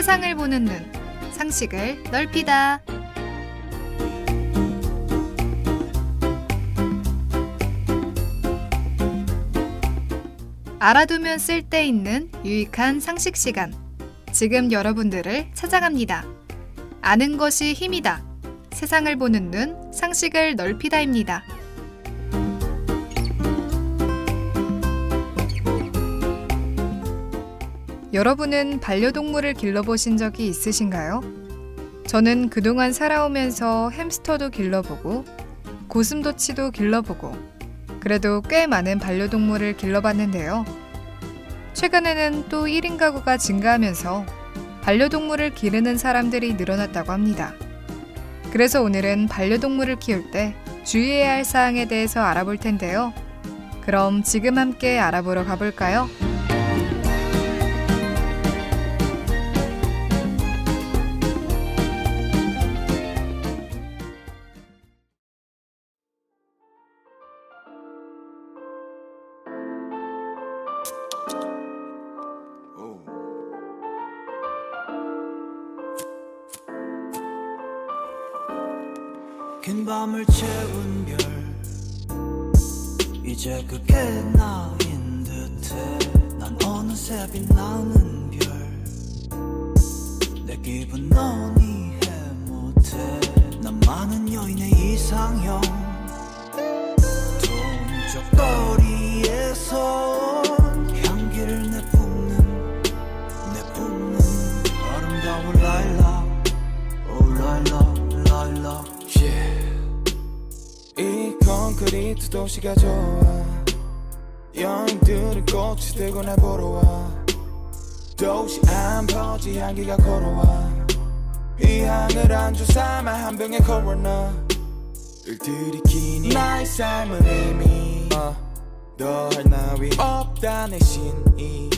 세상을 보는 눈, 상식을 넓히다. 알아두면 쓸데있는 유익한 상식 시간. 지금 여러분들을 찾아갑니다. 아는 것이 힘이다. 세상을 보는 눈, 상식을 넓히다입니다. 여러분은 반려동물을 길러보신 적이 있으신가요? 저는 그동안 살아오면서 햄스터도 길러보고 고슴도치도 길러보고 그래도 꽤 많은 반려동물을 길러봤는데요. 최근에는 또 1인 가구가 증가하면서 반려동물을 기르는 사람들이 늘어났다고 합니다. 그래서 오늘은 반려동물을 키울 때 주의해야 할 사항에 대해서 알아볼 텐데요. 그럼 지금 함께 알아보러 가볼까요? 긴 밤을 채운 별 이제 그게 나인 듯해. 난 어느새 빛나는 별 내 기분 넌 이해 못해. 난 많은 여인의 이상형 동쪽 거리에서 향기를 내뿜는 아름다운 라일락 오 라일락 라일락 이 콘크리트 도시가 좋아. 여인들은 꽃이 들고 날 보러 와. 도시 안 퍼지 향기가 걸어와. 이 향을 안주 삼아 한 병의 코로나 을 들이키니 나의 삶은 이미 더할 나위 없다. 내 신이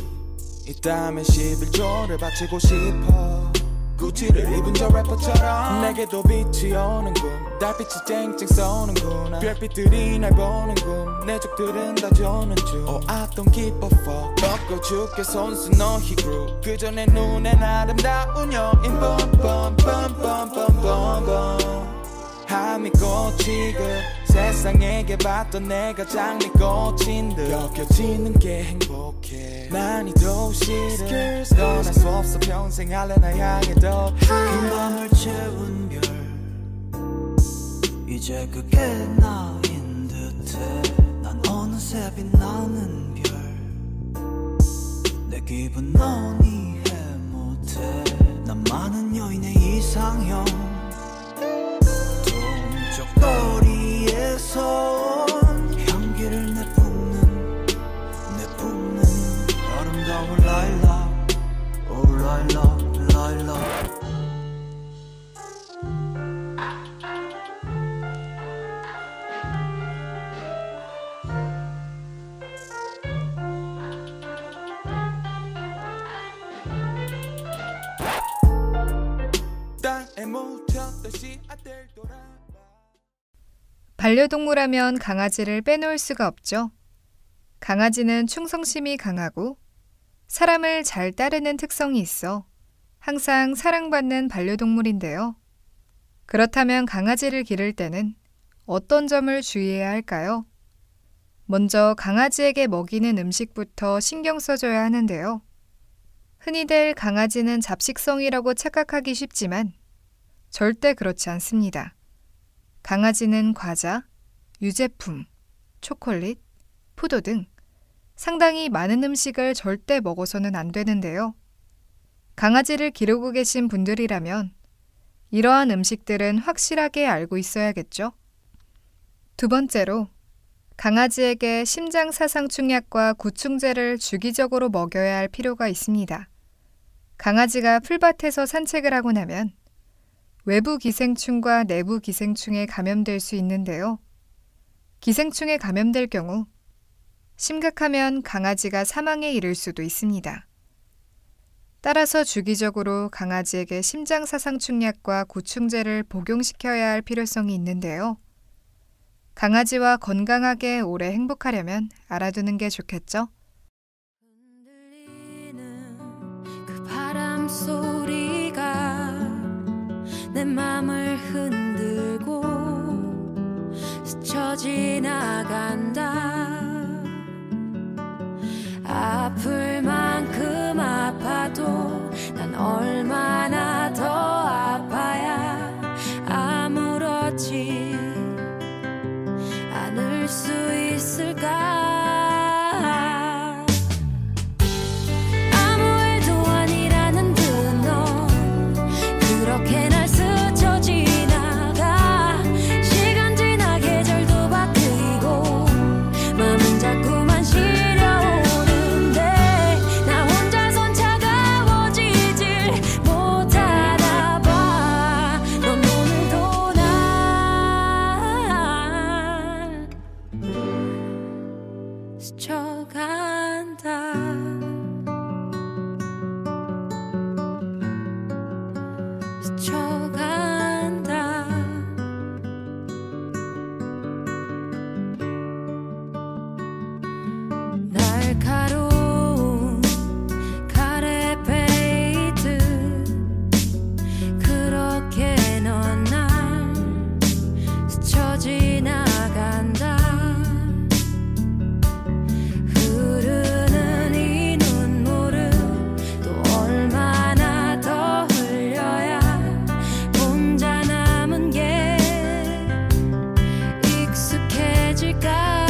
있다면 11조를 바치고 싶어. 구찌를 입은 저 래퍼처럼 내게도 빛이 오는군. 달빛이 쨍쨍 쏘는구나. 별빛들이 날 보는군. 내 적들은 다 조는 중 Oh I don't give a fuck. 꺾고 죽게 손수 no he grew. 그저 내 눈엔 아름다운 여인 뻔뻔뻔뻔뻔뻔뻔 함이 꽂히고 세상에게 봤던 내가 장미꽃인 듯 여겨지는 게 행복해. 난 이 도시를 떠날 수 없어. 평생 할래 나 향해 더 긴 밤을 채운 별 이제 그게 나인 듯해. 난 어느새 빛나는 별 내 기분 넌 이해 못해. 난 많은 여인의 이상형 동쪽 거리에서 향기를 내뿜는 아름다운 라일락 오 라일락 라일락 반려동물하면 강아지를 빼놓을 수가 없죠. 강아지는 충성심이 강하고 사람을 잘 따르는 특성이 있어 항상 사랑받는 반려동물인데요. 그렇다면 강아지를 기를 때는 어떤 점을 주의해야 할까요? 먼저 강아지에게 먹이는 음식부터 신경 써줘야 하는데요. 흔히들 강아지는 잡식성이라고 착각하기 쉽지만 절대 그렇지 않습니다. 강아지는 과자, 유제품, 초콜릿, 포도 등 상당히 많은 음식을 절대 먹어서는 안 되는데요. 강아지를 기르고 계신 분들이라면 이러한 음식들은 확실하게 알고 있어야겠죠. 두 번째로, 강아지에게 심장사상충약과 구충제를 주기적으로 먹여야 할 필요가 있습니다. 강아지가 풀밭에서 산책을 하고 나면 외부 기생충과 내부 기생충에 감염될 수 있는데요. 기생충에 감염될 경우 심각하면 강아지가 사망에 이를 수도 있습니다. 따라서 주기적으로 강아지에게 심장사상충약과 구충제를 복용시켜야 할 필요성이 있는데요. 강아지와 건강하게 오래 행복하려면 알아두는 게 좋겠죠? 그 바람 소리 맘을 흔들고 스쳐 지나간다. 아플 만큼 아파도 난 얼마나 더 아파야 아무렇지 않을 수 있을까. 스쳐간다. 날카로운 카레 페이트 그렇게 넌 날 스쳐 지나간다. 흐르는 이 눈물을 또 얼마나 더 흘려야 혼자 남은 게 익숙해질까.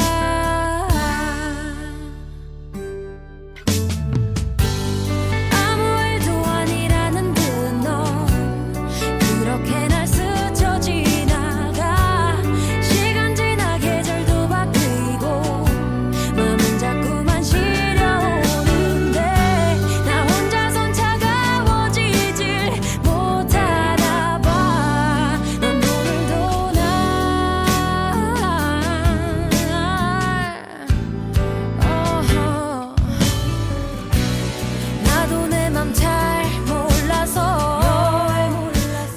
아무 일도 아니라는 듯 넌 그렇게 날 스쳐 지나가. 시간 지나 계절도 바뀌고 마음은 자꾸만 시려오는데 나 혼자선 차가워지질 못하나 봐. 넌 오늘도 나도 내 맘 잘 몰라서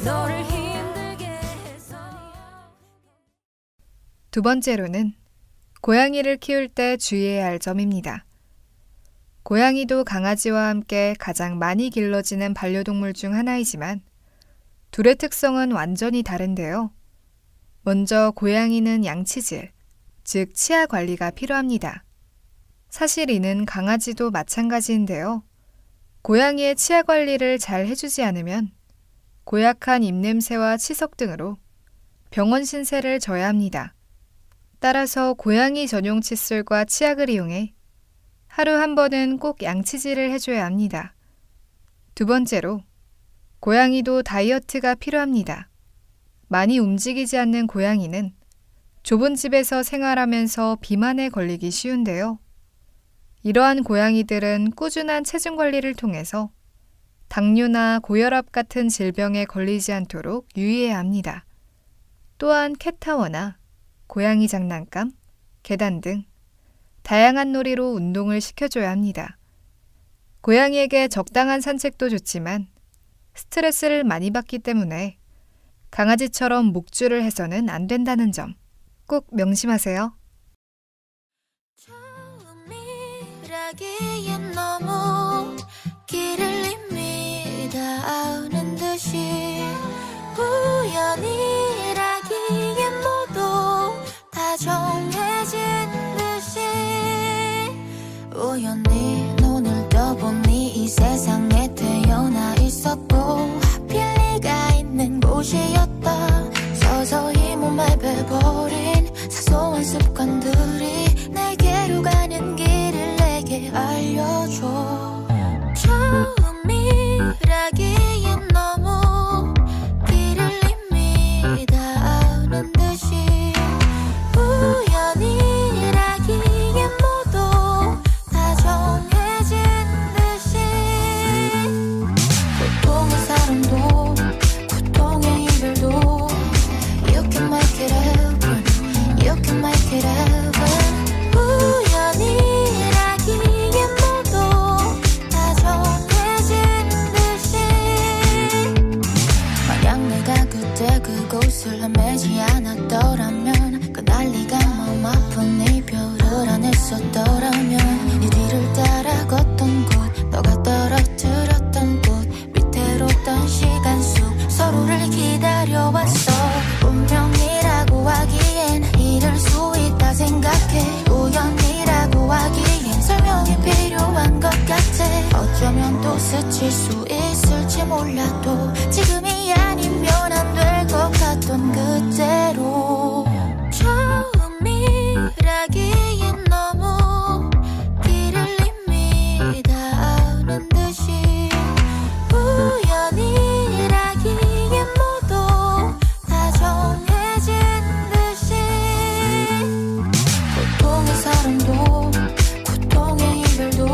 너를 힘들게 해서. 두 번째로는 고양이를 키울 때 주의해야 할 점입니다. 고양이도 강아지와 함께 가장 많이 길러지는 반려동물 중 하나이지만 둘의 특성은 완전히 다른데요. 먼저 고양이는 양치질, 즉 치아 관리가 필요합니다. 사실 이는 강아지도 마찬가지인데요. 고양이의 치아 관리를 잘 해주지 않으면 고약한 입냄새와 치석 등으로 병원 신세를 져야 합니다. 따라서 고양이 전용 칫솔과 치약을 이용해 하루 한 번은 꼭 양치질을 해줘야 합니다. 두 번째로, 고양이도 다이어트가 필요합니다. 많이 움직이지 않는 고양이는 좁은 집에서 생활하면서 비만에 걸리기 쉬운데요. 이러한 고양이들은 꾸준한 체중 관리를 통해서 당뇨나 고혈압 같은 질병에 걸리지 않도록 유의해야 합니다. 또한 캣타워나 고양이 장난감, 계단 등 다양한 놀이로 운동을 시켜줘야 합니다. 고양이에게 적당한 산책도 좋지만 스트레스를 많이 받기 때문에 강아지처럼 목줄을 해서는 안 된다는 점 꼭 명심하세요. 처음이라기엔 너무 길을 이미 닿는 듯이 우연이라기엔 모두 다 정해진 듯이 우연히 눈을 떠보니 이 세상에 태어나 있었고 하필 네가 있는 곳이었다. 서서히 몸에 배버린 사소한 습관들이 내게로 가는 길을 내게 알려줘. 처음이라기엔 너무 길을 이미 닿는 듯이 우연이라기엔 모두 다 정해진 듯이 고통의 사랑도 고통의 이별도 You can make it happen You can make it happen 우연이라기엔 모두 가질 수 있을지 몰라도 지금이 아니면 안 될 것 같던 그때로 처음이라기엔 너무 길을 이미 다 아는 듯이 우연이라기엔 모두 다 정해진 듯이 보통의 사람도 고통의 이별도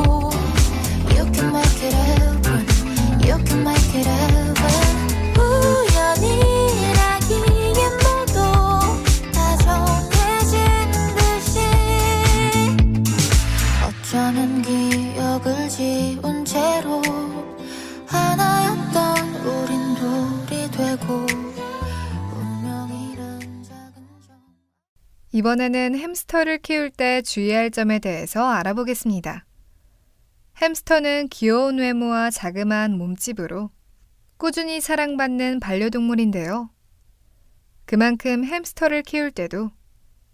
You can make it happen You can make it happen 우연이라기엔 모두 다 정해진 듯이 어쩌면 기억을 지운 채로 하나였던 우린 둘이 되고 운명이란 작은 점 이번에는 햄스터를 키울 때 주의할 점에 대해서 알아보겠습니다. 햄스터는 귀여운 외모와 자그마한 몸집으로 꾸준히 사랑받는 반려동물인데요. 그만큼 햄스터를 키울 때도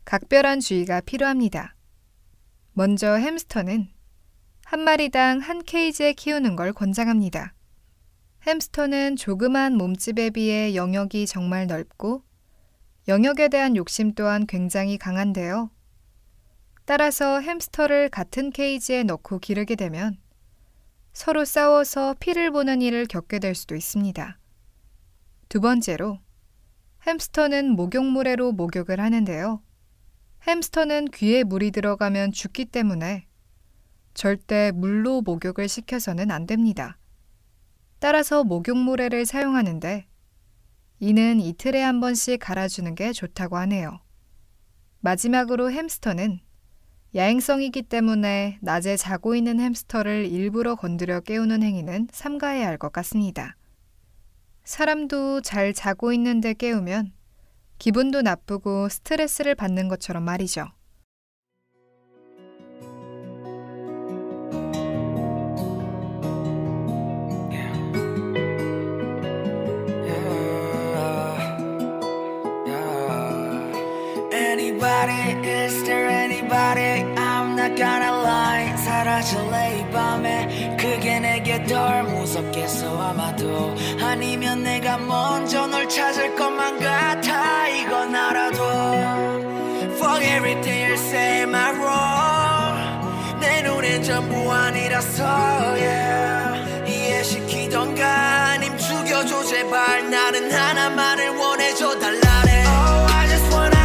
각별한 주의가 필요합니다. 먼저 햄스터는 한 마리당 한 케이지에 키우는 걸 권장합니다. 햄스터는 조그만 몸집에 비해 영역이 정말 넓고 영역에 대한 욕심 또한 굉장히 강한데요. 따라서 햄스터를 같은 케이지에 넣고 기르게 되면 서로 싸워서 피를 보는 일을 겪게 될 수도 있습니다. 두 번째로, 햄스터는 목욕물에로 목욕을 하는데요. 햄스터는 귀에 물이 들어가면 죽기 때문에 절대 물로 목욕을 시켜서는 안 됩니다. 따라서 목욕물에를 사용하는데 이는 이틀에 한 번씩 갈아주는 게 좋다고 하네요. 마지막으로 햄스터는 야행성이기 때문에 낮에 자고 있는 햄스터를 일부러 건드려 깨우는 행위는 삼가해야 할 것 같습니다. 사람도 잘 자고 있는데 깨우면 기분도 나쁘고 스트레스를 받는 것처럼 말이죠. Is there anybody? I'm not gonna lie 사라질래 이 밤에 그게 내게 덜 무섭겠어 아마도 아니면 내가 먼저 널 찾을 것만 같아 이건 알아도 Fuck everything you say my wrong 내 눈엔 전부 아니라서 yeah 이해시키던가 아님 죽여줘 제발 나는 하나만을 원해줘 달라래 Oh I just wanna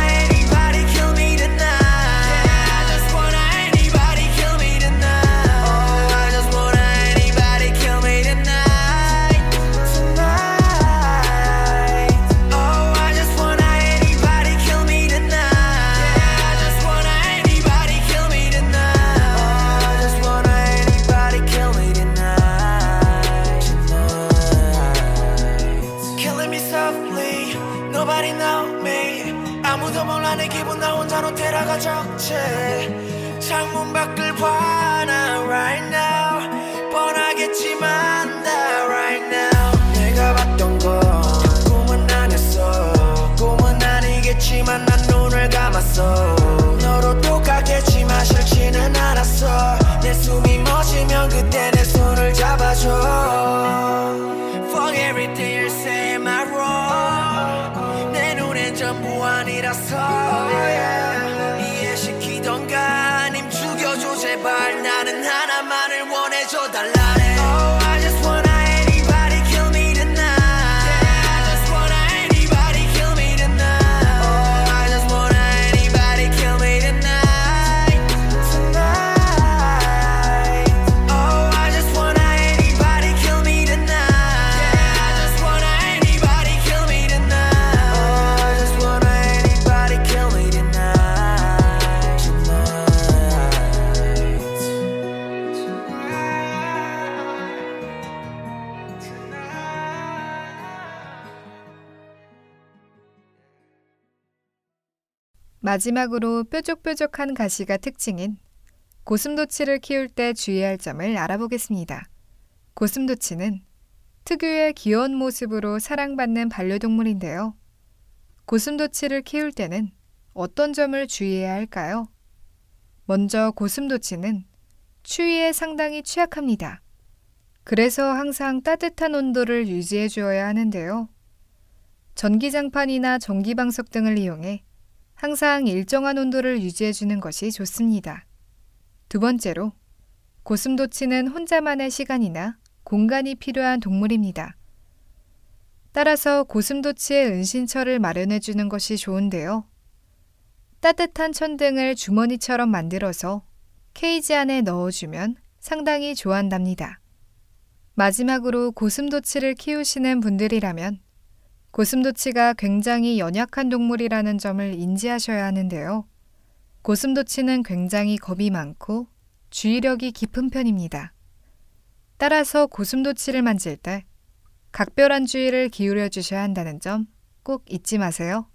아무도 몰라 내 기분 나 혼자로 데려가 적재 창문 밖을 봐 나 right now 뻔하겠지만 나 right now 내가 봤던 건 꿈은 아니었어 꿈은 아니겠지만 난 눈을 감았어 너로 똑같겠지만 싫지는 않았어 내 숨이 멎으면 그때 내 손을 잡아줘 Fuck everything you say am I wrong 내 눈엔 전부 아니라서 yeah. 이해시키던가 아님 죽여줘 제발 나는 하나만을 원해줘 달라래 Oh I just wanna anybody kill me tonight yeah, I just wanna anybody kill me tonight Oh I just wanna anybody kill me tonight Tonight Oh I just wanna anybody kill me tonight yeah, I just wanna anybody kill me tonight Oh I just wanna anybody kill me tonight Tonight 마지막으로 뾰족뾰족한 가시가 특징인 고슴도치를 키울 때 주의할 점을 알아보겠습니다. 고슴도치는 특유의 귀여운 모습으로 사랑받는 반려동물인데요. 고슴도치를 키울 때는 어떤 점을 주의해야 할까요? 먼저 고슴도치는 추위에 상당히 취약합니다. 그래서 항상 따뜻한 온도를 유지해 주어야 하는데요. 전기장판이나 전기방석 등을 이용해 항상 일정한 온도를 유지해 주는 것이 좋습니다. 두 번째로, 고슴도치는 혼자만의 시간이나 공간이 필요한 동물입니다. 따라서 고슴도치의 은신처를 마련해 주는 것이 좋은데요. 따뜻한 천등을 주머니처럼 만들어서 케이지 안에 넣어주면 상당히 좋아한답니다. 마지막으로 고슴도치를 키우시는 분들이라면 고슴도치가 굉장히 연약한 동물이라는 점을 인지하셔야 하는데요. 고슴도치는 굉장히 겁이 많고 주의력이 깊은 편입니다. 따라서 고슴도치를 만질 때 각별한 주의를 기울여 주셔야 한다는 점 꼭 잊지 마세요.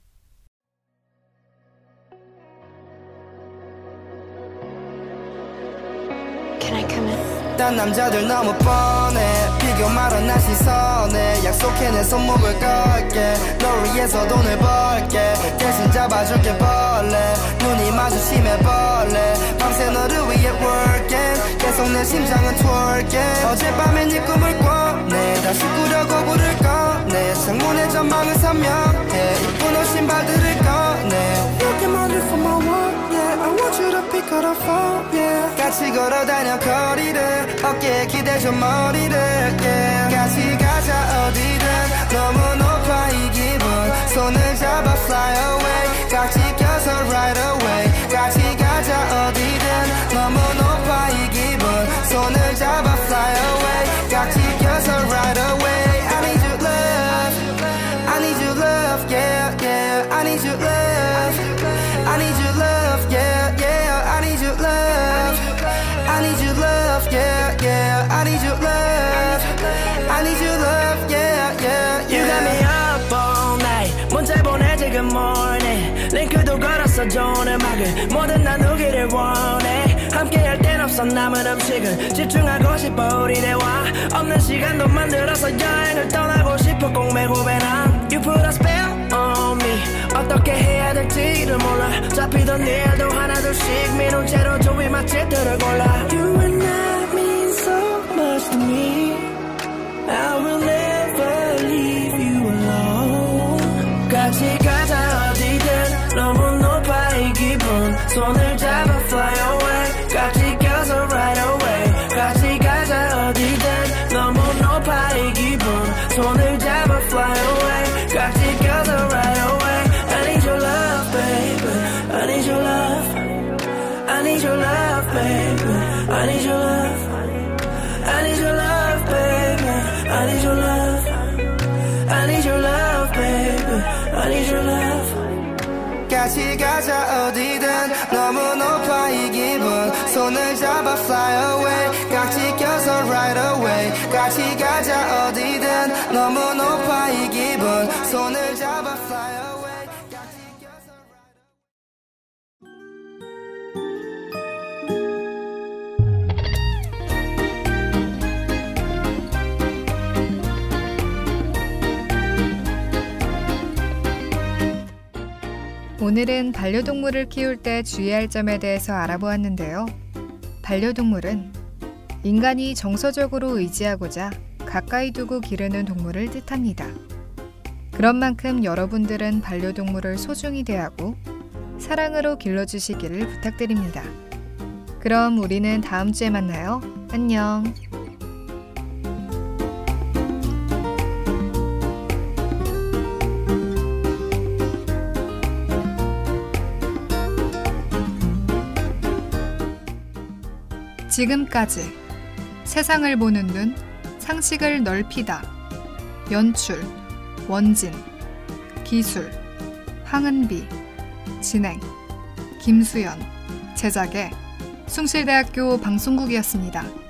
Can I come in? 딴 남자들 너무 뻔해 비교 말아 날 시선에 약속해 내 손목을 걸게 널 위해서 돈을 벌게 대신 잡아줄게 벌레 눈이 마주치면 벌레 밤새 너를 위해 working 계속 내 심장은 twerking 어젯밤에 네 꿈을 꿔내 다시 꾸려고 불을 꺼내 창문에 전망을 선명해 이쁜 옷 신발들을 꺼내 이렇게 만들 for my one yeah I want you to pick up the phone yeah 같이 걸어다녀 거리를 어깨에 기대줘 머리를 yeah. 같이 가자 어디든 너무 높아 이 기분 손을 잡아 fly away 깍지 껴서 right away 같이 가자 어디든 너무 높아 이 기분 손을 잡아 fly away 깍지 껴서 right away I need your love I need your love yeah yeah I need your love I need your love yeah yeah I need your love I need your love yeah yeah I need your love I need your love yeah yeah You got me up all night 문자 보내 지금 morning 링크도 걸었어 좋은 음악을 뭐든 나누기를 원해 함께할 땐 없어 남은 음식을 집중하고 싶어 우리 대화 없는 시간도 만들어서 여행을 떠나고 싶어 꼭 메고 배낭 You put a spell on me 어떻게 해야 될지를 몰라 잡히던 일도 하나둘씩 미룬 채로 좋은 맛집들을 골라 You and I mean so much to me I will never leave you alone 같이 가자 어디든 너무 높아 이 기분 손을 잡아 fly away 같이 껴서 right away 같이 가자 어디든 너무 높아 이 기분 손을 잡아 fly away 같이 껴서 right away I need your love baby I need your love I need your love baby I need your love I need your love baby I need your love I need your love baby I need your love 같이 가자 어디든 너무 높아 이 기분 손을 잡아 fly away 깍지 껴서 right away 같이 가자 어디든 너무 높아 이 기분 손을 잡아 fly away 깍지 껴서 오늘은 반려동물을 키울 때 주의할 점에 대해서 알아보았는데요. 반려동물은 인간이 정서적으로 의지하고자 가까이 두고 기르는 동물을 뜻합니다. 그런 만큼 여러분들은 반려동물을 소중히 대하고 사랑으로 길러주시기를 부탁드립니다. 그럼 우리는 다음 주에 만나요. 안녕. 지금까지 세상을 보는 눈, 상식을 넓히다. 연출, 원진, 기술, 황은비, 진행, 김수연, 제작의 숭실대학교 방송국이었습니다.